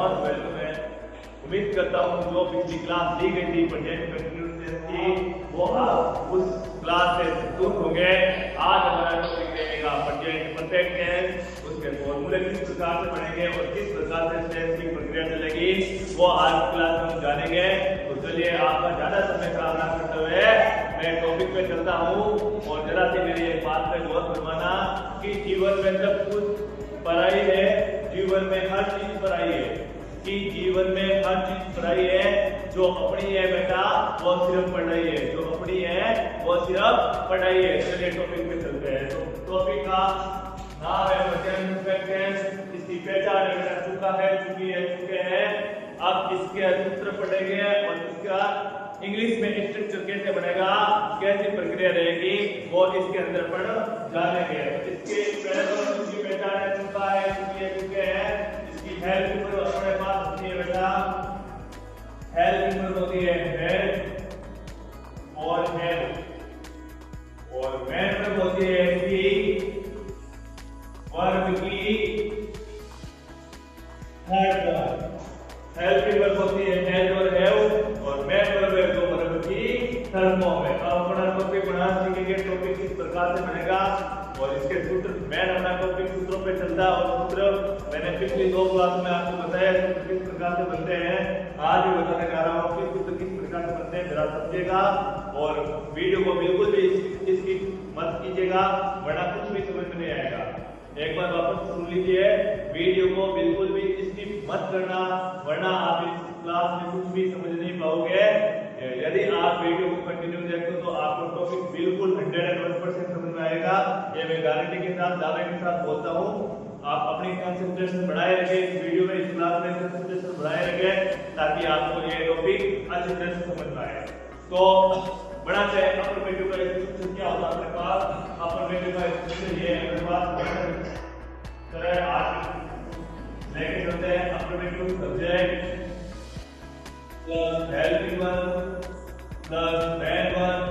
Most welcome है। उम्मीद करता हूँ जो पिछली क्लास दी गई थी प्रेजेंट कंटिन्यूअस की वो आप उस क्लास से संतुष्ट होंगे। आज हमारा टॉपिक रहेगा प्रेजेंट परफेक्ट टेंस, उसके फॉर्मूले किस प्रकार से बनेंगे और किस प्रकार से टेंस की प्रक्रिया चलेगी वो आज क्लास में हम जानेंगे। तो चलिए आपका ज्यादा समय खराब ना करते हुए मैं टॉपिक पे चलता हूँ और जरा सी मेरी एक बात पे गौर फरमाना कि जीवन में सब कुछ पढ़ाई है, जीवन में हर चीज पढ़ाई है, कि जीवन में हर चीज पढ़ाई है। जो अपनी है बेटा वो सिर्फ पढ़ाई है, जो अपनी है वो सिर्फ पढ़ाई है। चलिए टॉपिक पे चलते हैं। तो टॉपिक का नाम है प्रेजेंट परफेक्ट टेंस। इसकी पहचान है बेटा चुका है, चुकी है, चुके हैं। अब इसके सूत्र पढ़ेंगे और इसका इंग्लिश में स्ट्रक्चर कैसे बनेगा, कैसी प्रक्रिया रहेगी वो इसके अंदर पढ़ जानेंगे। इसके पहले तो इसकी पहचान है चुका है, चुकी है, चुके हैं। इसकी हेल्प ऊपर अपने पास होती है बेटा, हेल्प ऊपर होती है हेड और हेड, और मैन में होती है की वर्ब की थर्ड वर्ब। हेल्प की वर्ब होती है हैज और हैव, और मैन वर्ब है जो वर्ब की थर्ड फॉर्म है। अब अपना टॉपिक बना सीखेंगे, टॉपिक किस प्रकार से बनेगा और इसके सूत्र। मैंने अपना टॉपिक सूत्रों पे चलता है और सूत्र मैंने पिछली 2 क्लास में आपको बताया सूत्र किस प्रकार से बनते हैं। आज भी बताने जा रहा हूँ कि सूत्र किस प्रकार से बनते हैं, जरा समझिएगा और वीडियो को बिल्कुल भी इसकी मत कीजिएगा वरना कुछ भी समझ में नहीं आएगा। एक बार वापस सुन लीजिए, वीडियो को बिल्कुल भी इसकी मत करना वरना आप इस क्लास में कुछ भी समझ नहीं पाओगे। यदि आप वीडियो को कंटिन्यू देखते हो तो आपको टॉपिक बिल्कुल 101% समझ में आएगा। ये मैं गारंटी के साथ दावे के साथ बोलता हूँ। आप अपनी कंसंट्रेशन बढ़ाए रखें इस वीडियो में, इस क्लास में कंसंट्रेशन बढ़ाए रखें ताकि आपको ये टॉपिक अच्छी तरह से समझ में आए। तो बढ़ाते हैं अपर मेन्यू का स्ट्रक्चर क्या होता है अपने पास। अपर मेन्यू का स्ट्रक्चर ये है अपने पास। चलिए आज लेके चलते हैं अपर मेन्यू। Subject plus helping verb plus main verb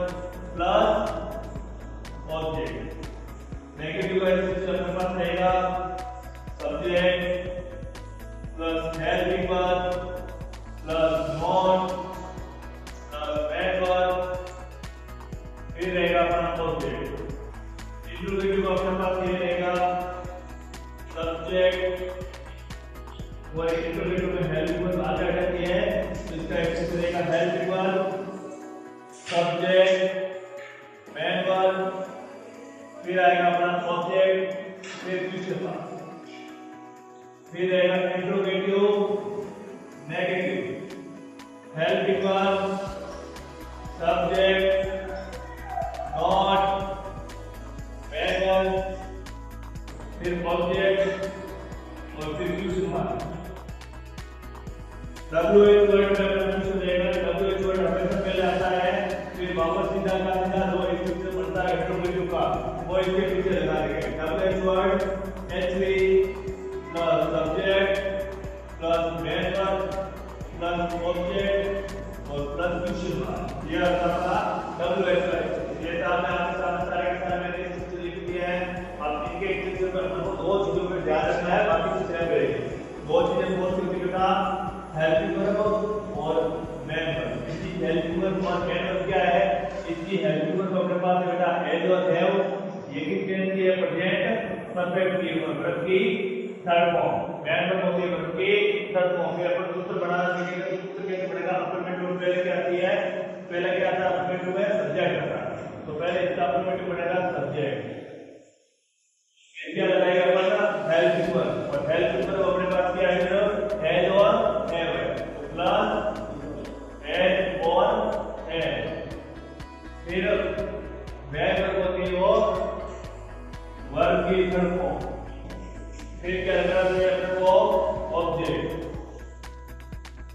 plus object. Negative का स्ट्रक्चर अपने पास रहेगा subject plus helping verb plus not plus main verb, फिर रहेगा अपना ऑब्जेक्ट। इंट्रोगेटिव का अपने पास ये रहेगा सब्जेक्ट और इंट्रोगेटिव में हेल्पिंग वर्ब आगे रहती है तो इसका स्ट्रक्चर रहेगा helping verb subject man verb, फिर आएगा अपना ऑब्जेक्ट, फिर फ्यूचर वर्ब, फिर रहेगा interrogative negative helping verb subject not man verb, फिर ऑब्जेक्ट और फिर फ्यूचर वर्ब। WH वर्ड में फ्यूचर रहेगा। WH वर्ड हमेशा पहले आता है, फिर वापस सीधा का सीधा दो स्ट्रक्चर बनता है इंट्रोगेटिव का, वो इसके पीछे लगा देंगे। WH word HV plus subject plus main verb plus object और प्लस फ्यूचर वर्ब। ये आपका WH वर्ड। ये आपने आपके सामने सारे के सारे मैंने स्ट्रक्चर लिख दिए हैं। आप इनके स्ट्रक्चर पर आपको 2 चीजों पे ध्यान रखना है, बाकी कुछ नहीं करेंगे। 2 चीजें बहुत सी बेटा, हेल्पिंग वर्ब और मैन वर्ब। इसकी हेल्पिंग वर्ब और मैन वर्ब क्या है? इसकी हेल्पिंग वर्ब अपने पास है बेटा हैज और हैव, ये किस टेंस की है? प्रेजेंट परफेक्ट की वर्ब की थर्ड फॉर्म। मैन वर्ब होती है वर्ब की थर्ड फॉर्म। फिर अपन सूत्र बनाना सीखेंगे। सूत्र कैसे बनेगा? अपर मेन्यू पहले क्या आती है? पहले क्या आता है अपर मेन्यू में? सब्जेक्ट आता है। तो पहले इसका अपर मेन्यू बनेगा सब्जेक्ट, क्या लगाएगा अपन? हेल्पिंग वर्ब, और हेल्पिंग वर्ब अपने पास क्या है? हैज और हैव प्लस हैज और हैव। फिर मैन वर्ब होती है वो वर्ब की थर्ड फॉर्म। फिर क्या लगाते हैं अपने को? ऑब्जेक्ट।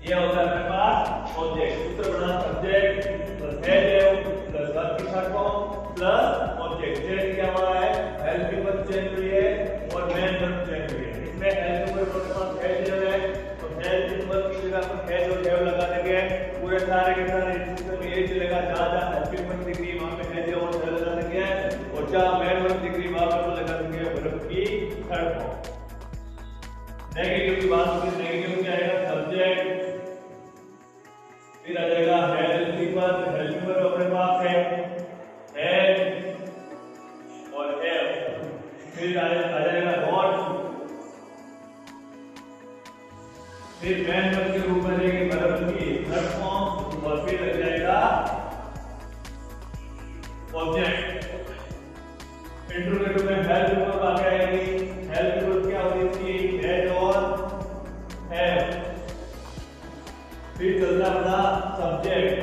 ये होता है अपने पास ऑब्जेक्ट। सूत्र बना subject plus has have plus verb की third form plus object. Change क्या हुआ है? हेल्पिंग वर्ब चेंज हुई है और मैन वर्ब चेंज हुई है। इसमें हेल्पिंग वर्ब के पास हैज है तो हेल्पिंग वर्ब की जगह पर हैज और हैव लगा देंगे। पूरे सारे के सारे सूत्र में यही चलेगा, जहां हेल्पिंग वर्ब दिख रही है वहां पे हैज और हैव लगा देंगे, और जहां मैन वर्ब दिख रही है वहां पर लगा देंगे वर्ब की थर्ड फॉर्म। नेगेटिव की बात होगी, नेगेटिव क्या आएगा? फिर मैन वर्ब के रूप में लेंगे वर्ब की थर्ड फॉर्म और फिर लग जाएगा ऑब्जेक्ट। इंट्रोगेटिव में हेल्प वर्ब आ जाएगी। हेल्प वर्ब क्या होती थी? हैड और हैव। फिर चलता बड़ा सब्जेक्ट।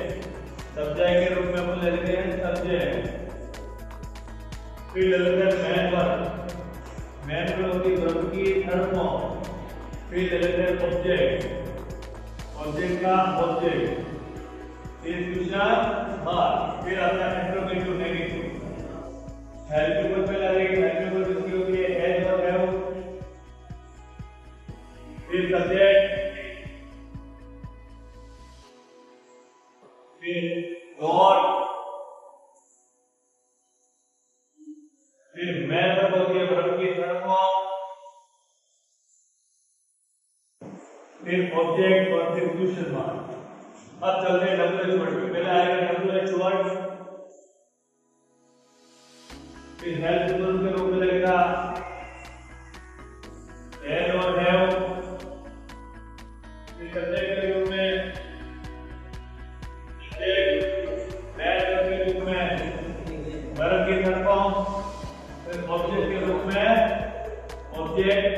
सब्जेक्ट के रूप में हम ले लेते हैं सब्जेक्ट। फिर ले लेते हैं मैन वर्ब। मैन वर्ब होती है वर्ब की थर्ड फॉर्म। फिर ले लेते हैं ऑब्जेक्ट। ऑब्जेक्ट का ऑब्जेक्ट। फिर फ्यूचर बार। फिर आता है इंट्रोगेटिव नेगेटिव। हेल्प वर्ब पे लगेगी। हेल्प वर्ब किसकी होती है? हैज और हैव। फिर सब्जेक्ट। फिर गॉड। फिर मैन वर्ब होती है वर्ब की थर्ड फॉर्म। फिर ऑब्जेक्ट और फिर क्वेश्चन मार्क। अब चलते हैं डब्ल्यूएच वर्ड पे। पहले आएगा डब्ल्यूएच वर्ड। फिर हेल्प वर्ब के रूप में लगेगा हैड और हैव। फिर सब्जेक्ट के रूप में मैन वर्ब के रूप में वर्ब की थर्ड फॉर्म। फिर ऑब्जेक्ट के रूप में ऑब्जेक्ट।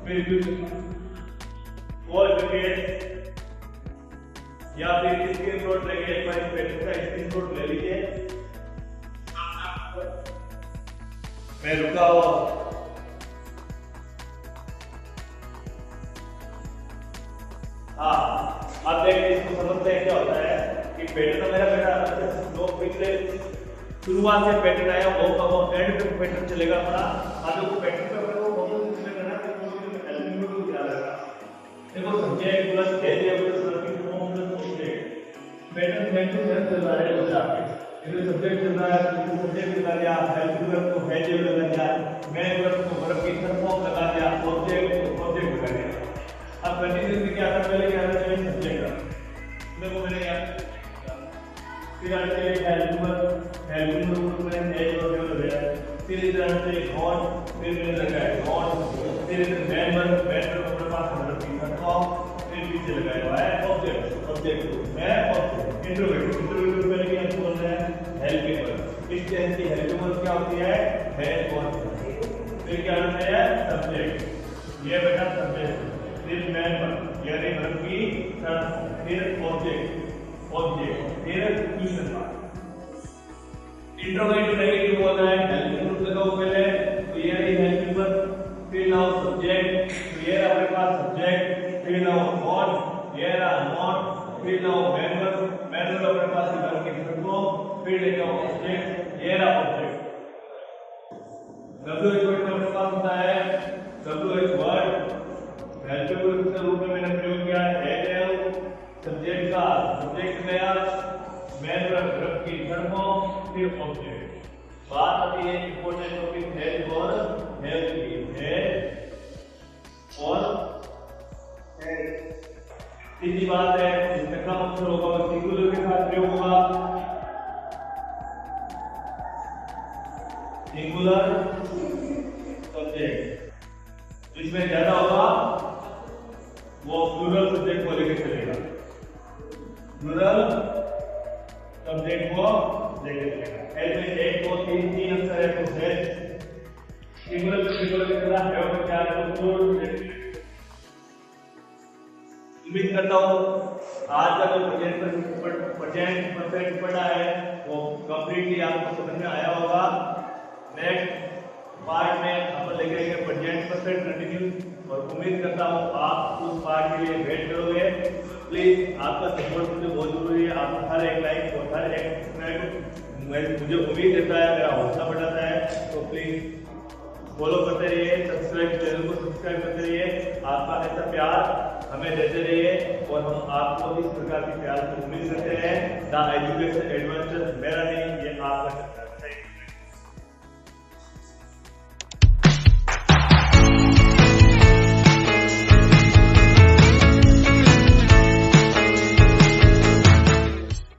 फिर और विकेट या फिर स्क्रीनशॉट लेके एक बार पेज का स्क्रीनशॉट ले लीजिए। मैं रुका हुआ। अब देखिए इसको समझते हैं क्या होता है कि पैटर्न तो मेरा बेटा जो पिछले शुरुआत से पैटर्न आया वो एंड पे पैटर्न चलेगा अपना। आगे को पैटर्न पे अपने को बहुत इसमें करना है तो एलिमेंट को क्या लगा। देखो subject plus variable plus form plus object pattern same to same चल रहा है बच्चा के। इधर सब्जेक्ट चल रहा है तो सब्जेक्ट लगा दिया, हेल्प वर्ब को वेरिएबल लगा दिया, मैन वर्ब को वर्ब की थर्ड फॉर्म लगा दिया, ऑब्जेक्ट को ऑब्जेक्ट लगा दिया। अब कंटीन्यूअसली क्या करना पहले क्या करना चाहिए? सब्जेक्ट का देखो मैंने यहाँ फिर आगे हेल्प वर्ब में हैज और हैव लगाया। फिर इधर से गॉड। फिर मैंने लगाया गॉड। फिर इधर मैन वर्ब अपने पास वर्ब की थर्ड फॉर्म। फिर पीछे लगाया हुआ है ऑब्जेक्ट मैं ऑब्जेक्ट। इंट्रोगेटिव पहले क्या बोल रहे हैं? Helping verb. इस टेंस की हेल्पिंग वर्ब क्या होती है? हैज और फिर क्या होता है? सब्जेक्ट। ये बेटा सब्जेक्ट। फिर मैन वर्ब यानी वर्ब की थर्ड फॉर्म। फिर ऑब्जेक्ट फिर क्वेश्चन मार्क। इंट्रोगेटिव नेगेटिव होता है हेल्पिंग वर्ब लगाओ पहले तो ये है हेल्पिंग वर्ब। फिर नाउ सब्जेक्ट तो ये अपने पास सब्जेक्ट। फिर नाउ नॉट ये रहा नॉट। फिर नाउ मैन वर्ब अपने पास वर्ब की थर्ड फॉर्म। फिर लेके आओ ऑब्जेक्ट ये रहा ऑब्जेक्ट। डब्ल्यूएच वर्ड में अपने पास होता है डब्ल्यूएच वर्ड हेल्पिंग वर्ब के रूप में मैंने प्रयोग किया है हैव। सब्जेक्ट का सब्जेक्ट गया, मैन वर्ब की थर्ड फॉर्म, फिर ऑब्जेक्ट। बात आती है इंपॉर्टेंट टॉपिक हैज और हैव की। हैज और सीधी बात है जिसका कम अक्षर होगा वो सिंगुलर के साथ प्रयोग होगा। सिंगुलर सब्जेक्ट जिसमें ज्यादा होगा वो प्लूरल सब्जेक्ट को लेकर चलेगा। प्लूरल सब्जेक्ट को लेकर चलेगा। एल में एक दो तीन अक्षर है तो हैज। सिंगुलर सब्जेक्ट को लेकर चला हैव में चार तो फोर। उम्मीद करता हूँ आज का जो प्रेजेंट परफेक्ट पढ़ा है वो कंप्लीटली आपको समझ में आया होगा। नेक्स्ट पार्ट में हम लिखेंगे प्रेजेंट परफेक्ट कंटिन्यूस और उम्मीद करता हूँ आप उस पार्ट के लिए वेट करोगे। प्लीज आपका सपोर्ट मुझे बहुत जरूरी है। आपका हर एक लाइक और हर एक सब्सक्राइब मुझे उम्मीद देता है, मेरा हौसला बढ़ाता है। तो प्लीज फॉलो करते रहिए, चैनल को सब्सक्राइब करते रहिए। आपका ऐसा प्यार हमें देते रहिए और हम आपको इस प्रकार की प्यार की उम्मीद करते हैं। द एजुकेशन एडवेंचर मेरा नहीं, ये आपका